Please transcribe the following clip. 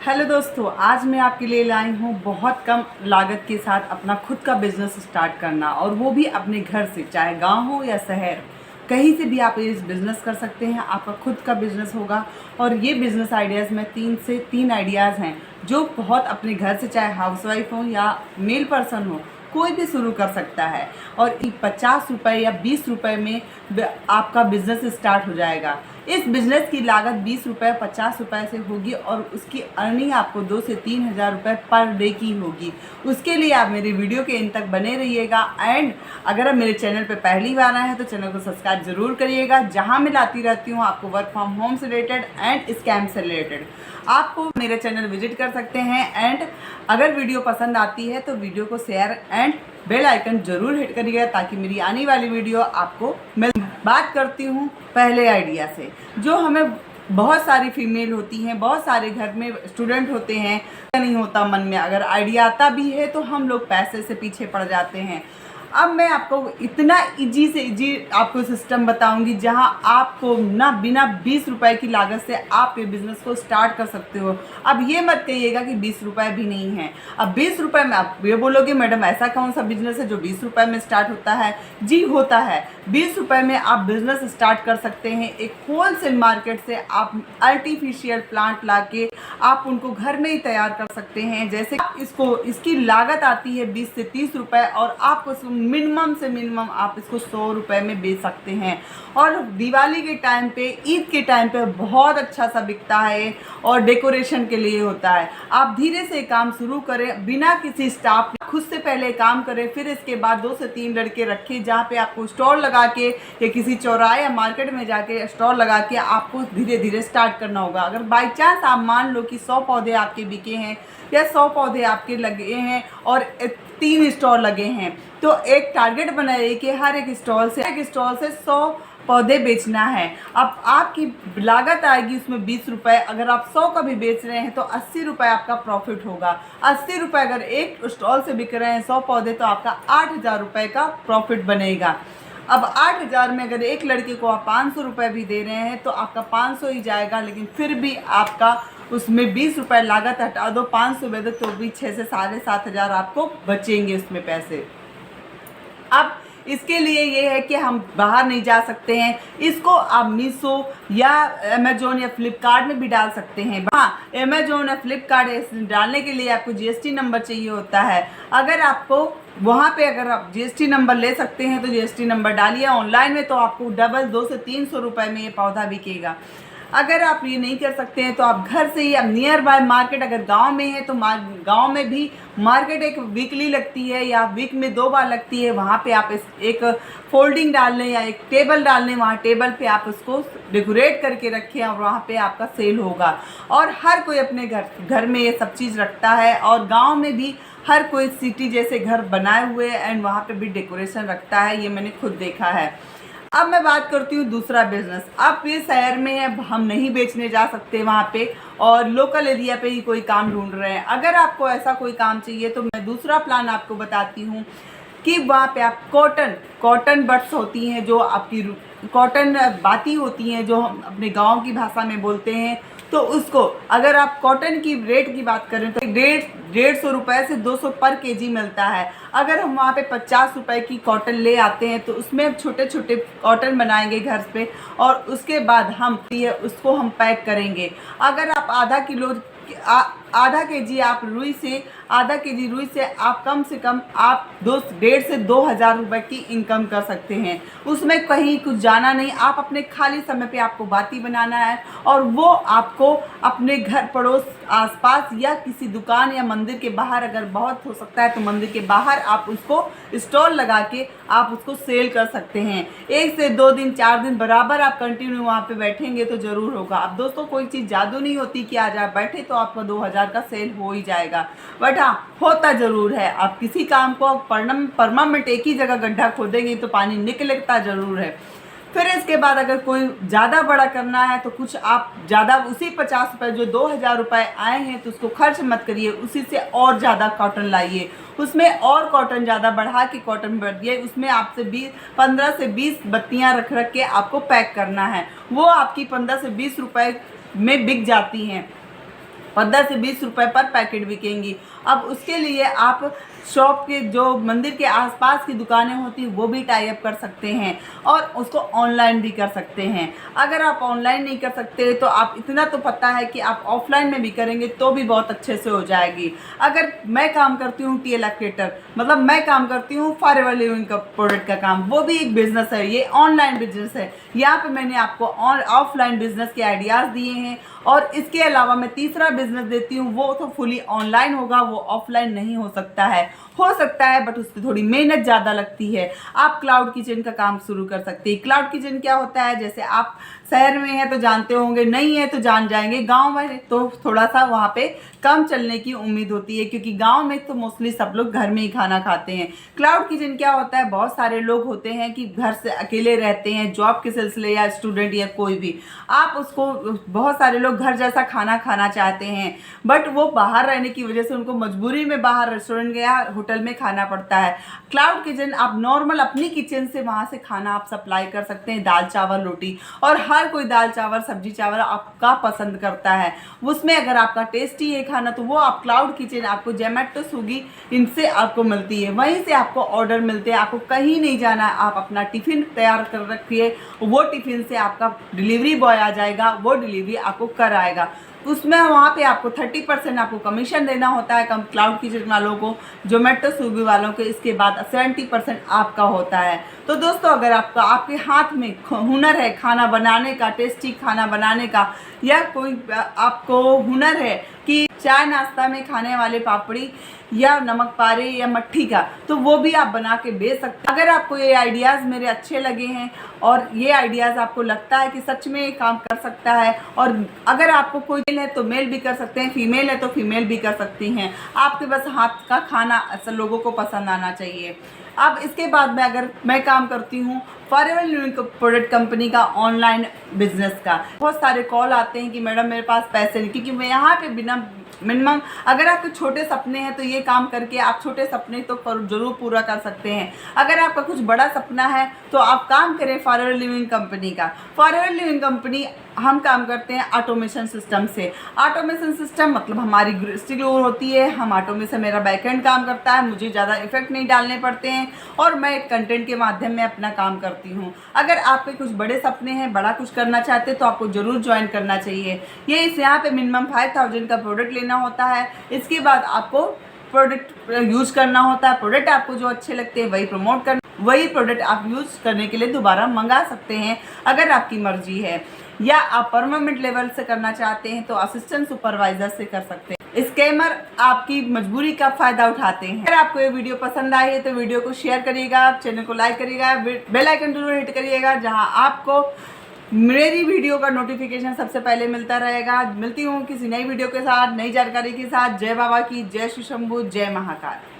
Hello दोस्तों, आज मैं आपके लिए लाई हूँ बहुत कम लागत के साथ अपना खुद का बिज़नेस स्टार्ट करना, और वो भी अपने घर से। चाहे गांव हो या शहर, कहीं से भी आप इस बिज़नेस कर सकते हैं। आपका खुद का बिज़नेस होगा। और ये बिज़नेस आइडियाज़ में 3 आइडियाज़ हैं जो बहुत अपने घर से, चाहे हाउसवाइफ हो या मेल पर्सन हो, कोई भी शुरू कर सकता है। और 50 रुपये या 20 रुपये में आपका बिज़नेस स्टार्ट हो जाएगा। इस बिज़नेस की लागत 20 रुपये 50 रुपये से होगी, और उसकी अर्निंग आपको 2 से 3 हज़ार रुपये पर डे की होगी। उसके लिए आप मेरे वीडियो के एंड तक बने रहिएगा। एंड अगर आप मेरे चैनल पर पहली बार आए हैं तो चैनल को सब्सक्राइब ज़रूर करिएगा, जहां मैं लाती रहती हूं आपको वर्क फ्रॉम होम से रिलेटेड एंड स्कैम से रिलेटेड। आपको मेरे चैनल विजिट कर सकते हैं। एंड अगर वीडियो पसंद आती है तो वीडियो को शेयर एंड बेल आइकन ज़रूर हिट करिएगा, ताकि मेरी आने वाली वीडियो आपको मिल। बात करती हूँ पहले आइडिया से, जो हमें बहुत सारी फीमेल होती हैं, बहुत सारे घर में स्टूडेंट होते हैं, नहीं होता मन में। अगर आइडिया आता भी है तो हम लोग पैसे से पीछे पड़ जाते हैं। अब मैं आपको इतना इजी से इजी आपको सिस्टम बताऊंगी, जहां आपको ना बिना 20 रुपए की लागत से आप ये बिज़नेस को स्टार्ट कर सकते हो। अब ये मत कहिएगा कि 20 रुपए भी नहीं है। अब 20 रुपए में आप ये बोलोगे, मैडम ऐसा कौन सा बिजनेस है जो 20 रुपए में स्टार्ट होता है? जी होता है। 20 रुपए में आप बिज़नेस स्टार्ट कर सकते हैं। एक होलसेल मार्केट से आप आर्टिफिशियल प्लांट ला के आप उनको घर में ही तैयार कर सकते हैं। जैसे इसकी लागत आती है 20 से 30 रुपए, और आपको मिनिमम से मिनिमम आप इसको 100 रुपए में बेच सकते हैं। और दिवाली के टाइम पे, ईद के टाइम पे बहुत अच्छा सा बिकता है, और डेकोरेशन के लिए होता है। आप धीरे से काम शुरू करें, बिना किसी स्टाफ, खुद से पहले काम करें, फिर इसके बाद 2 से 3 लड़के रखें, जहाँ पे आपको स्टॉल लगा के या किसी चौराहे या मार्केट में जाके स्टॉल लगा के आपको धीरे धीरे स्टार्ट करना होगा। अगर बाई चांस आप मान लो कि 100 पौधे आपके बिके हैं या 100 पौधे आपके लगे हैं और 3 स्टॉल लगे हैं, तो एक टारगेट बनाइए कि हर एक स्टॉल से 100 पौधे बेचना है। अब आपकी लागत आएगी उसमें 20 रुपये। अगर आप 100 का भी बेच रहे हैं तो 80 रुपये आपका प्रॉफिट होगा। 80 रुपये अगर एक स्टॉल से बिक रहे हैं 100 पौधे, तो आपका 8,000 रुपये का प्रॉफिट बनेगा। अब 8,000 में अगर एक लड़के को आप 500 रुपये भी दे रहे हैं तो आपका 500 ही जाएगा, लेकिन फिर भी आपका उसमें 20 रुपये लागत हटा दो, 500 दे दो, तो भी 6 से 7,500 आपको बचेंगे उसमें पैसे। अब इसके लिए ये है कि हम बाहर नहीं जा सकते हैं। इसको आप मीशो या अमेजोन या फ्लिपकार्ट में भी डाल सकते हैं। हाँ, अमेजोन या फ्लिपकार्ट डालने के लिए आपको जीएसटी नंबर चाहिए होता है। अगर आपको वहाँ पे अगर आप जीएसटी नंबर ले सकते हैं तो जीएसटी नंबर डालिए। ऑनलाइन में तो आपको डबल 200 से 300 रुपये में ये पौधा बिकेगा। अगर आप ये नहीं कर सकते हैं तो आप घर से ही, अब नियर बाय मार्केट अगर गांव में है तो गांव में भी मार्केट एक वीकली लगती है या वीक में 2 बार लगती है। वहाँ पे आप एक फोल्डिंग डाल लें या एक टेबल डाल लें, वहाँ टेबल पे आप उसको डेकोरेट करके रखें और वहाँ पे आपका सेल होगा। और हर कोई अपने घर में ये सब चीज़ रखता है, और गाँव में भी हर कोई सिटी जैसे घर बनाए हुए एंड वहाँ पे भी डेकोरेशन रखता है। ये मैंने खुद देखा है। अब मैं बात करती हूँ दूसरा बिजनेस। आप ये शहर में है, हम नहीं बेचने जा सकते वहाँ पे, और लोकल एरिया पे ही कोई काम ढूंढ रहे हैं। अगर आपको ऐसा कोई काम चाहिए तो मैं दूसरा प्लान आपको बताती हूँ कि वहाँ पे आप कॉटन बड्स होती हैं, जो आपकी कॉटन बाती होती हैं, जो हम अपने गाँव की भाषा में बोलते हैं। तो उसको अगर आप कॉटन की रेट की बात करें तो 150 रुपये से 200 पर केजी मिलता है। अगर हम वहाँ पे 50 रुपये की कॉटन ले आते हैं तो उसमें छोटे छोटे कॉटन बनाएंगे घर पे, और उसके बाद उसको हम पैक करेंगे। अगर आप आधा केजी आप आधा केजी रुई से आप कम से कम आप 1,500 से 2,000 रुपये की इनकम कर सकते हैं। उसमें कहीं कुछ जाना नहीं, आप अपने खाली समय पे आपको बाती बनाना है, और वो आपको अपने घर पड़ोस आसपास या किसी दुकान या मंदिर के बाहर, अगर बहुत हो सकता है तो मंदिर के बाहर आप उसको स्टॉल लगा के आप उसको सेल कर सकते हैं। 1 से 2 दिन 4 दिन बराबर आप कंटिन्यू वहाँ पे बैठेंगे तो ज़रूर होगा। अब दोस्तों, कोई चीज़ जादू नहीं होती कि आज आप बैठे तो आपका 2,000 का सेल हो ही जाएगा, बट हाँ, होता ज़रूर है। आप किसी काम को परमानेंट एक ही जगह गड्ढा खोदेंगे तो पानी निकलता ज़रूर है। फिर इसके बाद अगर कोई ज़्यादा बड़ा करना है तो कुछ आप ज़्यादा उसी 50 रुपये जो 2,000 रुपये आए हैं तो उसको खर्च मत करिए, उसी से और ज़्यादा कॉटन लाइए, उसमें और कॉटन ज़्यादा बढ़ा के कॉटन भर दिए। उसमें आपसे 15 से 20 बत्तियाँ रख के आपको पैक करना है। वो आपकी 15 से 20 रुपये में बिक जाती हैं। 15 से 20 रुपए पर पैकेट बिकेंगी। अब उसके लिए आप शॉप के जो मंदिर के आसपास की दुकानें होती हैं वो भी टाई अप कर सकते हैं और उसको ऑनलाइन भी कर सकते हैं। अगर आप ऑनलाइन नहीं कर सकते तो आप इतना तो पता है कि आप ऑफलाइन में भी करेंगे तो भी बहुत अच्छे से हो जाएगी। अगर मैं काम करती हूँ टी इलेक्ट्रेटर, मतलब मैं काम करती हूँ फॉरएवर लिविंग का प्रोडक्ट का काम, वो भी एक बिजनेस है, ये ऑनलाइन बिजनेस है। यहाँ पे मैंने आपको ऑफलाइन बिजनेस के आइडियाज़ दिए हैं और इसके अलावा मैं तीसरा बिजनेस देती हूँ, वो तो फुली ऑनलाइन होगा, वो ऑफलाइन नहीं हो सकता है बट उसकी थोड़ी मेहनत ज़्यादा लगती है। आप क्लाउड किचन का काम शुरू कर सकते हैं। क्लाउड किचन क्या होता है, जैसे आप शहर में हैं तो जानते होंगे, नहीं है तो जान जाएंगे, गांव में तो थोड़ा सा वहाँ पे कम चलने की उम्मीद होती है क्योंकि गांव में तो मोस्टली सब लोग घर में ही खाना खाते हैं। क्लाउड किचन क्या होता है, बहुत सारे लोग होते हैं कि घर से अकेले रहते हैं, जॉब के सिलसिले या स्टूडेंट या कोई भी, आप उसको बहुत सारे लोग घर जैसा खाना खाना चाहते हैं बट वो बाहर रहने की वजह से उनको मजबूरी में बाहर रेस्टोरेंट या होटल में खाना पड़ता है। क्लाउड किचन आप नॉर्मल अपनी किचन से वहाँ से खाना आप सप्लाई कर सकते हैं, दाल चावल रोटी, और हर कोई दाल चावल सब्जी चावल आपका पसंद करता है। उसमें अगर आपका टेस्टी है खाना तो वो आप क्लाउड किचन आपको जोमेटो स्विगी इनसे आपको मिलती है, वहीं से आपको ऑर्डर मिलते हैं, आपको कहीं नहीं जाना है। आप अपना टिफ़िन तैयार कर रखिए, वो टिफ़िन से आपका डिलीवरी बॉय आ जाएगा, वो डिलीवरी आपको कर आएगा। उसमें वहाँ पे आपको 30% आपको कमीशन देना होता है क्लाउड किचन वालों को, जोमेटो स्विगी वालों को, इसके बाद 70% आपका होता है। तो दोस्तों अगर आपके हाथ में हुनर है खाना बनाने का, टेस्टी खाना बनाने का, या कोई आपको हुनर है कि चाय नाश्ता में खाने वाले पापड़ी या नमक पारे या मट्ठी का, तो वो भी आप बना के बेच सकते हैं। अगर आपको ये आइडियाज़ मेरे अच्छे लगे हैं और ये आइडियाज़ आपको लगता है कि सच में ये काम कर सकता है, और अगर आपको कोई मेल है तो मेल भी कर सकते हैं, फीमेल है तो फीमेल भी कर सकती हैं, आपके बस हाथ का खाना असल लोगों को पसंद आना चाहिए। अब इसके बाद में अगर मैं काम करती हूँ फॉरएवर लिविंग प्रोडक्ट कंपनी का ऑनलाइन बिजनेस का, बहुत सारे कॉल आते हैं कि मैडम मेरे पास पैसे नहीं, क्योंकि मैं यहाँ पे बिना मिनिमम, अगर आपके छोटे सपने हैं तो ये काम करके आप छोटे सपने तो जरूर पूरा कर सकते हैं। अगर आपका कुछ बड़ा सपना है तो आप काम करें फॉरएवर लिविंग कंपनी का। फॉरएवर लिविंग कंपनी हम काम करते हैं ऑटोमेशन सिस्टम से। ऑटोमेशन सिस्टम मतलब हमारी ग्लोर होती है, हम ऑटोमेशन, मेरा बैकएंड काम करता है, मुझे ज़्यादा इफेक्ट नहीं डालने पड़ते हैं और मैं एक कंटेंट के माध्यम में अपना काम करती हूँ। अगर आपके कुछ बड़े सपने हैं, बड़ा कुछ करना चाहते हैं तो आपको ज़रूर ज्वाइन करना चाहिए। ये इस यहाँ पे मिनिमम 5000 का प्रोडक्ट लेना होता है, इसके बाद आपको प्रोडक्ट यूज़ करना होता है। प्रोडक्ट आपको जो अच्छे लगते हैं वही प्रमोट करना, वही प्रोडक्ट आप यूज़ करने के लिए दोबारा मंगा सकते हैं अगर आपकी मर्जी है, या आप परमानेंट लेवल से करना चाहते हैं तो असिस्टेंट सुपरवाइजर से कर सकते हैं। स्कैमर आपकी मजबूरी का फ़ायदा उठाते हैं। अगर आपको ये वीडियो पसंद आई है तो वीडियो को शेयर करिएगा, चैनल को लाइक करिएगा, बेल आइकन जरूर हिट करिएगा, जहां आपको मेरी वीडियो का नोटिफिकेशन सबसे पहले मिलता रहेगा। मिलती हूँ किसी नई वीडियो के साथ, नई जानकारी के साथ। जय बाबा की, जय श्री शंभू, जय महाकाल।